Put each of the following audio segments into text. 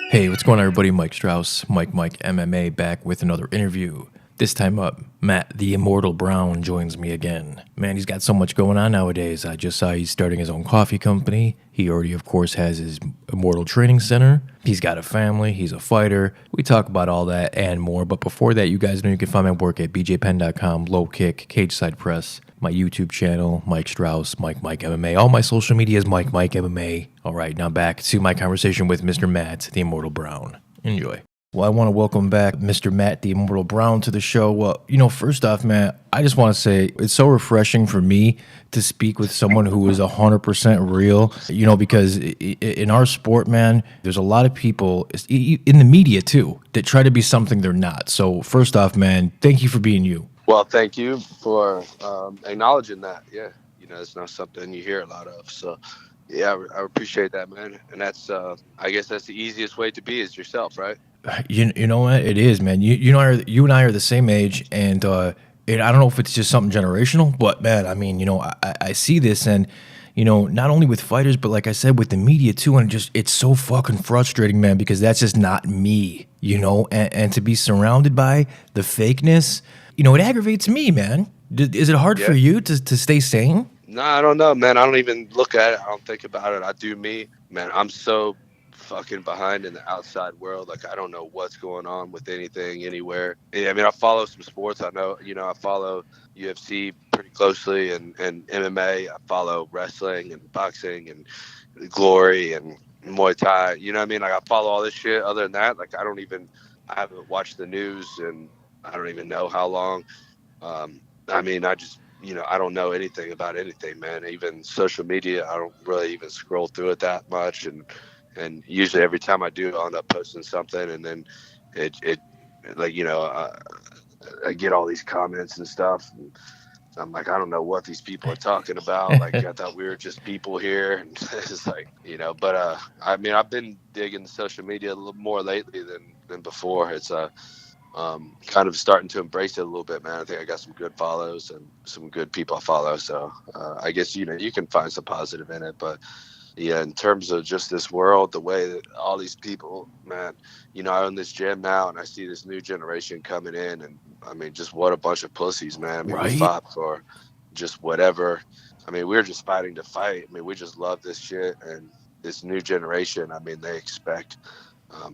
Hey, what's going on, everybody? Mike Strauss, Mike MMA, back with another interview. This time up, Matt the Immortal Brown joins me again. Man, he's got so much going on nowadays. I just saw he's starting his own coffee company. He already, of course, has his Immortal Training Center. He's got a family. He's a fighter. We talk about all that and more. But before that, you guys know you can find my work at bjpenn.com, Low Kick, Cage Side Press, my YouTube channel, Mike Strauss, Mike MMA. All my social media is Mike MMA. All right, now back to my conversation with Mr. Matt, the Immortal Brown. Enjoy. Well, I want to welcome back Mr. Matt, the Immortal Brown, to the show. Well, first off, Matt, I just want to say it's so refreshing for me to speak with someone who is 100% real, because in our sport, man, there's a lot of people in the media, too, that try to be something they're not. So first off, man, thank you for being you. Well, thank you for acknowledging that. Yeah, it's not something you hear a lot of. So, yeah, I appreciate that, man. And that's, I guess, that's the easiest way to be is yourself, right? You know what? It is, man. You and I are the same age, and I don't know if it's just something generational, but man, I mean, I see this, and not only with fighters, but like I said, with the media too, and it's so fucking frustrating, man, because that's just not me, and to be surrounded by the fakeness, it aggravates me, man. Is it hard for you to stay sane? No, I don't know, man. I don't even look at it. I don't think about it. I do me, man. I'm so fucking behind in the outside world. Like, I don't know what's going on with anything anywhere. Yeah, I mean, I follow some sports. I know, I follow UFC pretty closely and MMA. I follow wrestling and boxing and Glory and Muay Thai. You know what I mean? Like, I follow all this shit. Other than that, like, I haven't watched the news and I don't even know how long. I mean, I don't know anything about anything, man. Even social media, I don't really even scroll through it that much. And usually every time I do, I'll end up posting something. And then it like, I get all these comments and stuff. And I'm like, I don't know what these people are talking about. Like, I thought we were just people here. And it's like, but I mean, I've been digging the social media a little more lately than before. It's kind of starting to embrace it a little bit, man. I think I got some good follows and some good people I follow. So I guess, you can find some positive in it. But yeah, in terms of just this world, the way that all these people, man, I own this gym now and I see this new generation coming in. And I mean, just what a bunch of pussies, man. I mean, Right? We fought for just whatever. I mean, we're just fighting to fight. I mean, we just love this shit. And this new generation, I mean, they expect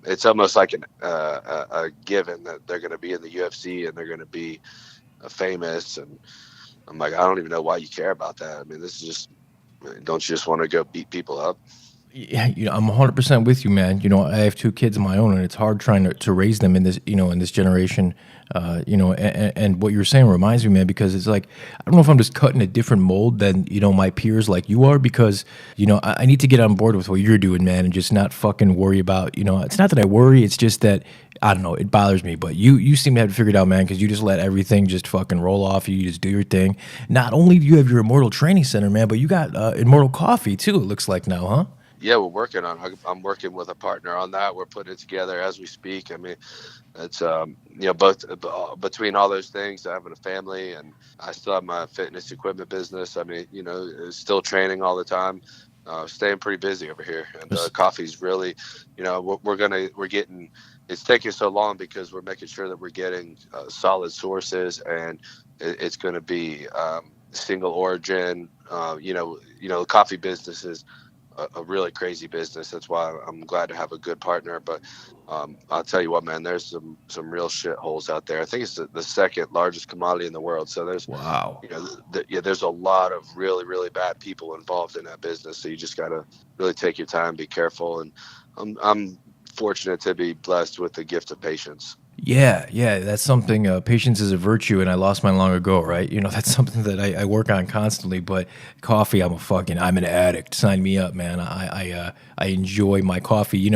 it's almost like a given that they're going to be in the UFC and they're going to be famous. And I'm like, I don't even know why you care about that. I mean, this is just, don't you just want to go beat people up? Yeah, I'm 100% with you, man. I have two kids of my own, and it's hard trying to raise them in this generation. And what you're saying reminds me, man, because it's like, I don't know if I'm just cutting a different mold than, my peers like you are, because, I need to get on board with what you're doing, man, and just not fucking worry about, it's not that I worry, it's just that, I don't know, it bothers me, but you seem to have it figured out, man, because you just let everything just fucking roll off. You just do your thing. Not only do you have your Immortal Training Center, man, but you got Immortal Coffee, too, it looks like now, huh? Yeah, we're working on. I'm working with a partner on that. We're putting it together as we speak. I mean, it's both between all those things, having a family, and I still have my fitness equipment business. I mean, still training all the time, staying pretty busy over here. And coffee's really, we're getting. It's taking so long because we're making sure that we're getting solid sources, and it's going to be single origin. The coffee business is a really crazy business. That's why I'm glad to have a good partner. But I'll tell you what, man, there's some real shit holes out there. I think it's the second largest commodity in the world. So there's, Wow. there's a lot of really, really bad people involved in that business. So you just got to really take your time, be careful. And I'm fortunate to be blessed with the gift of patience. Yeah, that's something. Patience is a virtue, and I lost mine long ago, right? That's something that I work on constantly. But coffee, I'm an addict. Sign me up, man. I enjoy my coffee.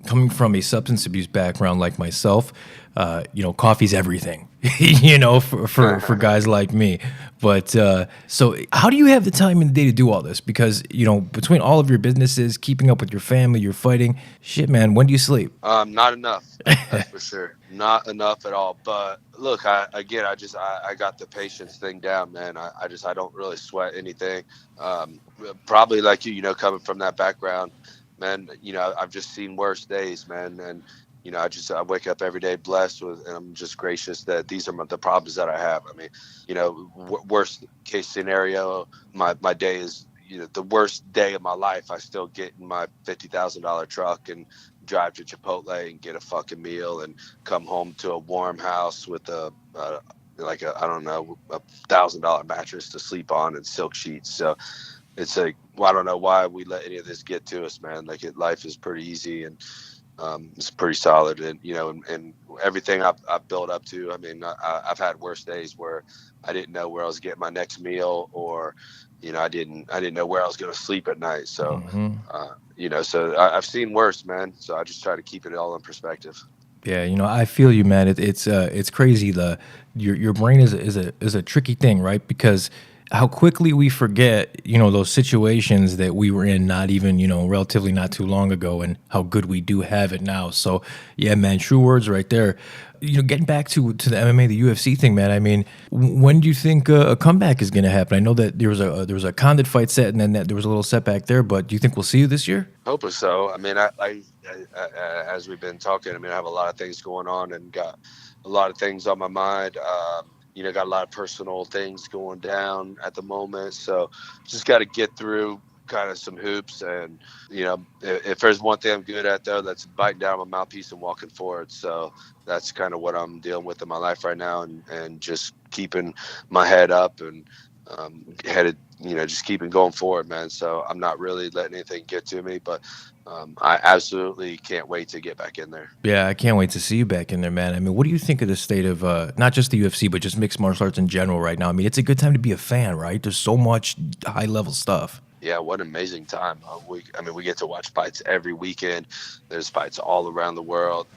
Coming from a substance abuse background like myself, coffee's everything. For guys like me. But so, how do you have the time in the day to do all this? Because between all of your businesses, keeping up with your family, you're fighting. Shit, man. When do you sleep? Not enough. That's for sure. Not enough at all. But look, I got the patience thing down, man. I don't really sweat anything. Probably like you, coming from that background, man, I've just seen worse days, man. And, I wake up every day blessed with, and I'm just gracious that these are the problems that I have. I mean, worst case scenario, my day is, the worst day of my life. I still get in my $50,000 truck and drive to Chipotle and get a fucking meal and come home to a warm house with like I don't know, $1,000 mattress to sleep on and silk sheets. So it's like, well, I don't know why we let any of this get to us, man. Like life is pretty easy, and it's pretty solid, and and everything I've built up to. I mean, I've had worse days where I didn't know where I was getting my next meal, or I didn't know where I was going to sleep at night. So, I've seen worse, man. So I just try to keep it all in perspective. Yeah, I feel you, man. It's crazy. Your brain is a tricky thing, right? Because how quickly we forget, those situations that we were in, not even relatively not too long ago, and how good we do have it now. So yeah, man, true words right there. Getting back to the MMA, the UFC thing, man. I mean, when do you think a comeback is going to happen? I know that there was a Condit fight set, and then there was a little setback there. But do you think we'll see you this year? Hopefully so. I mean, as we've been talking, I mean, I have a lot of things going on and got a lot of things on my mind. Got a lot of personal things going down at the moment. So just got to get through kind of some hoops. And, if there's one thing I'm good at, though, that's biting down my mouthpiece and walking forward. So that's kind of what I'm dealing with in my life right now, and just keeping my head up and headed, just keeping going forward, man. So I'm not really letting anything get to me, but I absolutely can't wait to get back in there. Yeah, I can't wait to see you back in there, man. I mean, what do you think of the state of not just the UFC, but just mixed martial arts in general right now? I mean, it's a good time to be a fan, right? There's so much high level stuff. Yeah, what an amazing time. We get to watch fights every weekend. There's fights all around the world.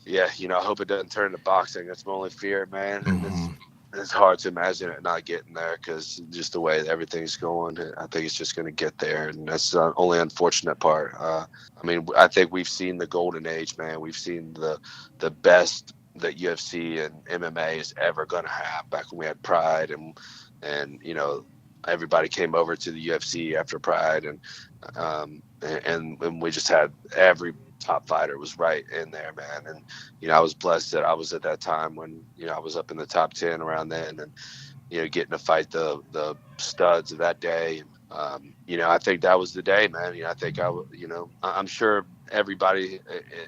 Yeah, I hope it doesn't turn to boxing. That's my only fear, man. And it's hard to imagine it not getting there, because just the way that everything's going, I think it's just going to get there, and that's the only unfortunate part. I mean, I think we've seen the golden age, man. We've seen the best that UFC and MMA is ever going to have. Back when we had Pride, and everybody came over to the UFC after Pride, and we just had every top fighter was right in there, man. And I was blessed that I was at that time when I was up in the top 10 around then, and getting to fight the studs of that day. I think that was the day, man. I think I'm sure everybody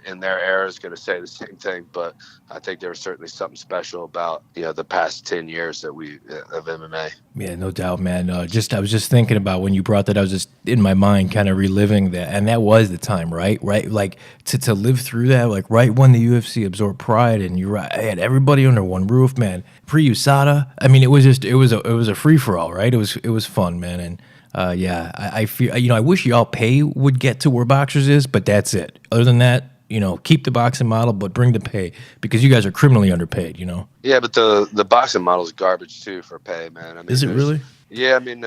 in their era is going to say the same thing, but I think there was certainly something special about the past 10 years that we of MMA. Yeah, no doubt, man. I was just thinking about when you brought that. I was just in my mind, kind of reliving that, and that was the time, right? Right, like to live through that, like right when the UFC absorbed Pride, and you're right, I had everybody under one roof, man. Pre USADA, I mean, it was a free for all, right? It was fun, man, and yeah, I feel I wish y'all pay would get to where boxers is, but that's it. Other than that, keep the boxing model, but bring the pay, because you guys are criminally underpaid. Yeah, but the boxing model is garbage too for pay, man. I mean, Is it really? yeah, I mean,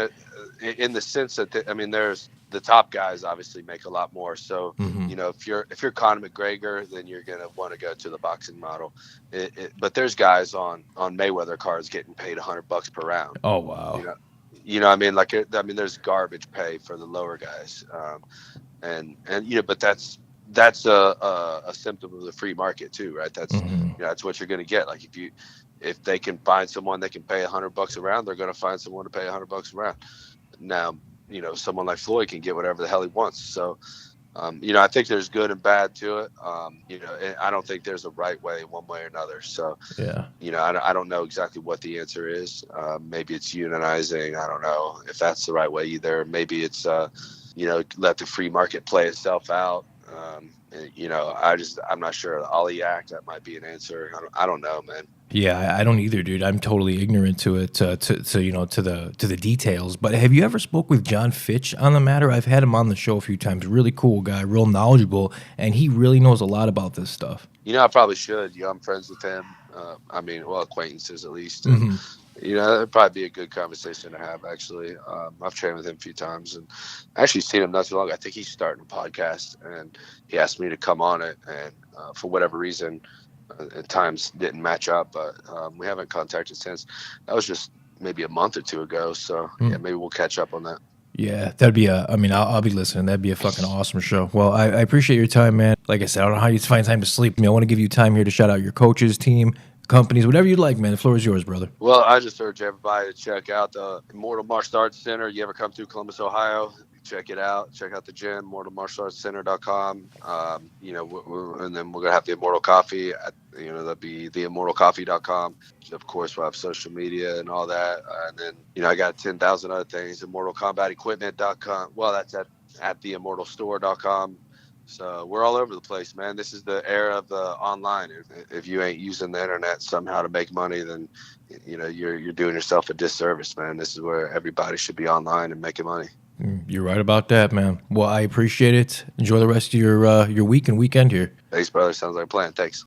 in the sense that there's the top guys obviously make a lot more. So if you're Conor McGregor, then you're gonna want to go to the boxing model. But there's guys on Mayweather cards getting paid $100 per round. Oh wow. I mean, there's garbage pay for the lower guys, and but that's a symptom of the free market too, right? That's that's what you're going to get. Like if they can find someone that can pay $100 a round, they're going to find someone to pay $100 a round. Now, someone like Floyd can get whatever the hell he wants. So, I think there's good and bad to it. And I don't think there's a right way one way or another. So, Yeah. I don't know exactly what the answer is. Maybe it's unionizing. I don't know if that's the right way either. Maybe it's, let the free market play itself out. I'm not sure. The Ali Act, that might be an answer. I don't know, man. Yeah, I don't either, dude. I'm totally ignorant to it, to the details. But have you ever spoke with John Fitch on the matter? I've had him on the show a few times. Really cool guy, real knowledgeable, and he really knows a lot about this stuff. I probably should. I'm friends with him. I mean, well, acquaintances at least. And, it'd probably be a good conversation to have, actually. I've trained with him a few times, and I actually seen him not too long. I think he's starting a podcast, and he asked me to come on it. And for whatever reason, at times didn't match up, but we haven't contacted since. That was just maybe a month or two ago. So, yeah, maybe we'll catch up on that. Yeah, that'd be I mean, I'll be listening. That'd be a fucking awesome show. Well, I appreciate your time, man. Like I said, I don't know how you find time to sleep. I mean, I want to give you time here to shout out your coaches, team, companies, whatever you'd like, man. The floor is yours, brother. Well, I just urge everybody to check out the Immortal Martial Arts Center. You ever come through Columbus, Ohio? Check it out. Check out the gym, immortalmartialartscenter.com. And then we're going to have the Immortal Coffee. That'd be theimmortalcoffee.com. Of course, we'll have social media and all that. And then, I got 10,000 other things. Immortalcombatequipment.com. Well, that's at theimmortalstore.com. So we're all over the place, man. This is the era of the online. If you ain't using the internet somehow to make money, then you're doing yourself a disservice, man. This is where everybody should be online and making money. You're right about that, man. Well, I appreciate it. Enjoy the rest of your week and weekend here. Thanks, brother. Sounds like a plan. Thanks.